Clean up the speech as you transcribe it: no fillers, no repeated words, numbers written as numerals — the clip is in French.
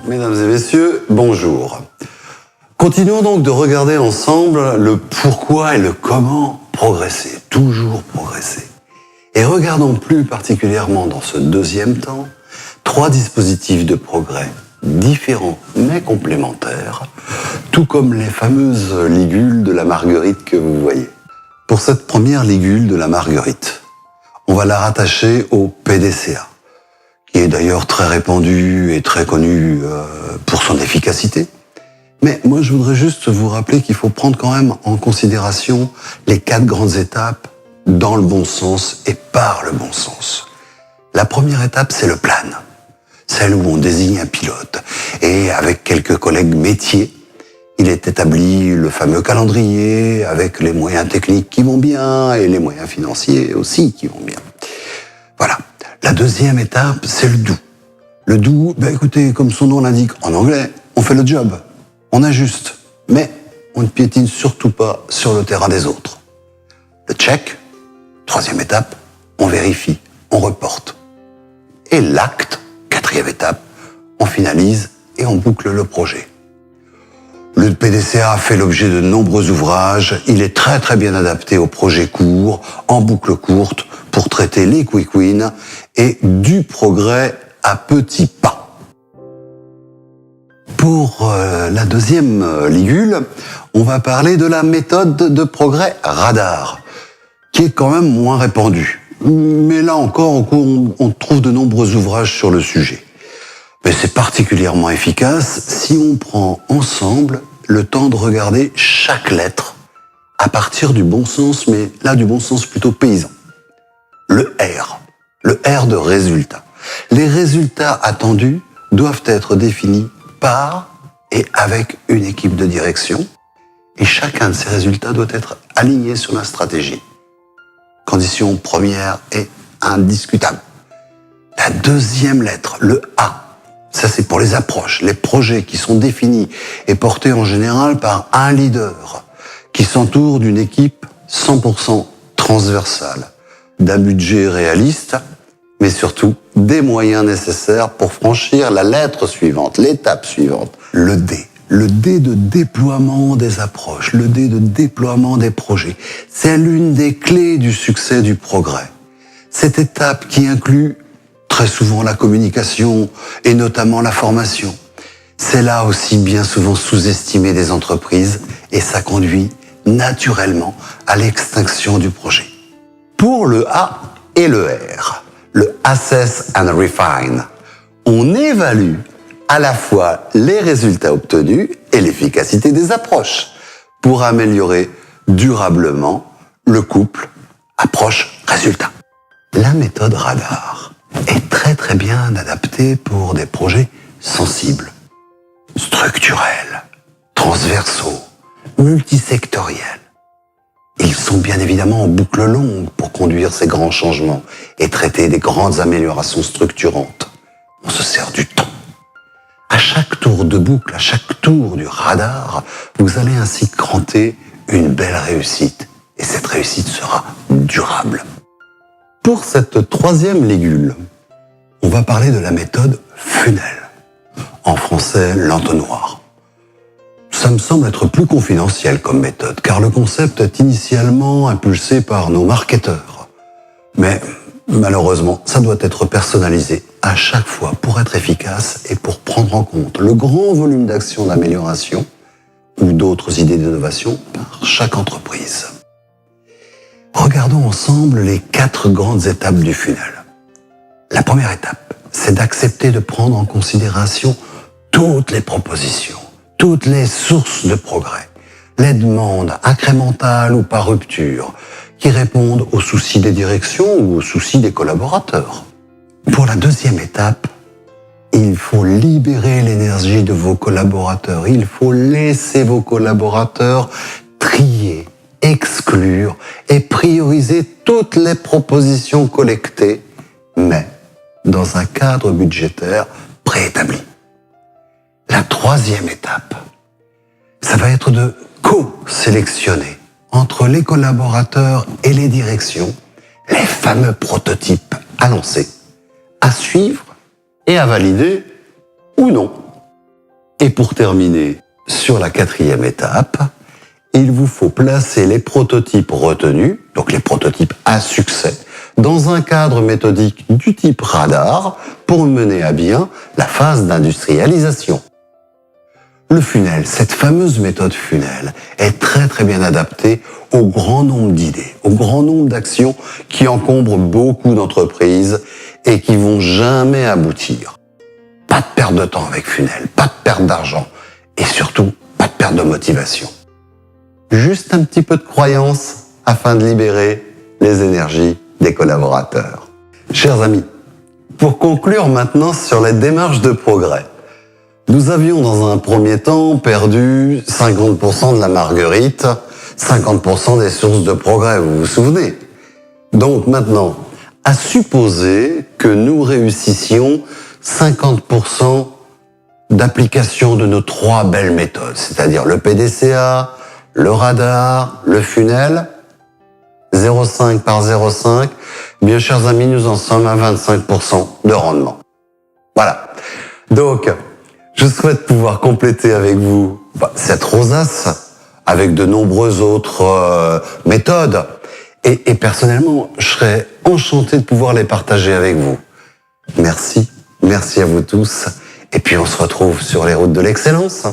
Mesdames et messieurs, bonjour. Continuons donc de regarder ensemble le pourquoi et le comment progresser, toujours progresser. Et regardons plus particulièrement dans ce deuxième temps 3 dispositifs de progrès différents mais complémentaires, tout comme les fameuses ligules de la marguerite que vous voyez. Pour cette première ligule de la marguerite, on va la rattacher au PDCA, qui est d'ailleurs très répandu et très connu pour son efficacité. Mais moi, je voudrais juste vous rappeler qu'il faut prendre quand même en considération les 4 grandes étapes dans le bon sens et par le bon sens. La première étape, c'est le plan, celle où on désigne un pilote. Et avec quelques collègues métiers, il est établi le fameux calendrier avec les moyens techniques qui vont bien et les moyens financiers aussi qui vont bien. Voilà. La deuxième étape, c'est le do. Le do, écoutez, comme son nom l'indique en anglais, on fait le job, on ajuste, mais on ne piétine surtout pas sur le terrain des autres. Le check, troisième étape, on vérifie, on reporte. Et l'acte, quatrième étape, on finalise et on boucle le projet. Le PDCA a fait l'objet de nombreux ouvrages, il est très très bien adapté aux projets courts, en boucle courte, pour traiter les quick wins et du progrès à petits pas. Pour la deuxième ligule, on va parler de la méthode de progrès radar, qui est quand même moins répandue. Mais là encore, on trouve de nombreux ouvrages sur le sujet. Mais c'est particulièrement efficace si on prend ensemble le temps de regarder chaque lettre à partir du bon sens, mais là du bon sens plutôt paysan. Le R de résultat. Les résultats attendus doivent être définis par et avec une équipe de direction, et chacun de ces résultats doit être aligné sur la stratégie. Condition première et indiscutable. La deuxième lettre, le A. Ça, c'est pour les approches, les projets qui sont définis et portés en général par un leader qui s'entoure d'une équipe 100% transversale, d'un budget réaliste, mais surtout des moyens nécessaires pour franchir la lettre suivante, l'étape suivante, le D. Le D de déploiement des approches, le D de déploiement des projets. C'est l'une des clés du succès du progrès. Cette étape qui inclut très souvent la communication et notamment la formation. C'est là aussi bien souvent sous-estimé des entreprises et ça conduit naturellement à l'extinction du projet. Pour le A et le R, le Assess and Refine, on évalue à la fois les résultats obtenus et l'efficacité des approches pour améliorer durablement le couple approche-résultat. La méthode radar est très très bien adaptée pour des projets sensibles, structurels, transversaux, multisectoriels. Ils sont bien évidemment en boucle longue pour conduire ces grands changements et traiter des grandes améliorations structurantes. On se sert du temps. À chaque tour de boucle, à chaque tour du radar, vous allez ainsi cranter une belle réussite. Et cette réussite sera durable. Pour cette troisième ligule, on va parler de la méthode funnel. En français, l'entonnoir. Ça me semble être plus confidentiel comme méthode, car le concept est initialement impulsé par nos marketeurs. Mais malheureusement, ça doit être personnalisé à chaque fois pour être efficace et pour prendre en compte le grand volume d'actions d'amélioration ou d'autres idées d'innovation par chaque entreprise. Regardons ensemble les 4 grandes étapes du funnel. La première étape, c'est d'accepter de prendre en considération toutes les propositions, toutes les sources de progrès, les demandes incrémentales ou par rupture, qui répondent aux soucis des directions ou aux soucis des collaborateurs. Pour la deuxième étape, il faut libérer l'énergie de vos collaborateurs. Il faut laisser vos collaborateurs trier, exclure et prioriser toutes les propositions collectées, mais dans un cadre budgétaire préétabli. La troisième étape, ça va être de co-sélectionner entre les collaborateurs et les directions les fameux prototypes à lancer, à suivre et à valider ou non. Et pour terminer, sur la 4e étape, il vous faut placer les prototypes retenus, donc les prototypes à succès, dans un cadre méthodique du type radar pour mener à bien la phase d'industrialisation. Le funnel, cette fameuse méthode funnel, est très bien adaptée au grand nombre d'idées, au grand nombre d'actions qui encombrent beaucoup d'entreprises et qui vont jamais aboutir. Pas de perte de temps avec funnel, pas de perte d'argent et surtout pas de perte de motivation. Juste un petit peu de croyance afin de libérer les énergies des collaborateurs. Chers amis, pour conclure maintenant sur les démarches de progrès, nous avions dans un premier temps perdu 50% de la marguerite, 50% des sources de progrès, vous vous souvenez? Donc maintenant, à supposer que nous réussissions 50% d'application de nos 3 belles méthodes, c'est-à-dire le PDCA, le radar, le funnel, 0,5 par 0,5, bien chers amis, nous en sommes à 25% de rendement. Voilà. Donc, je souhaite pouvoir compléter avec vous cette rosace avec de nombreuses autres méthodes. Et personnellement, je serais enchanté de pouvoir les partager avec vous. Merci à vous tous. Et puis on se retrouve sur les routes de l'excellence.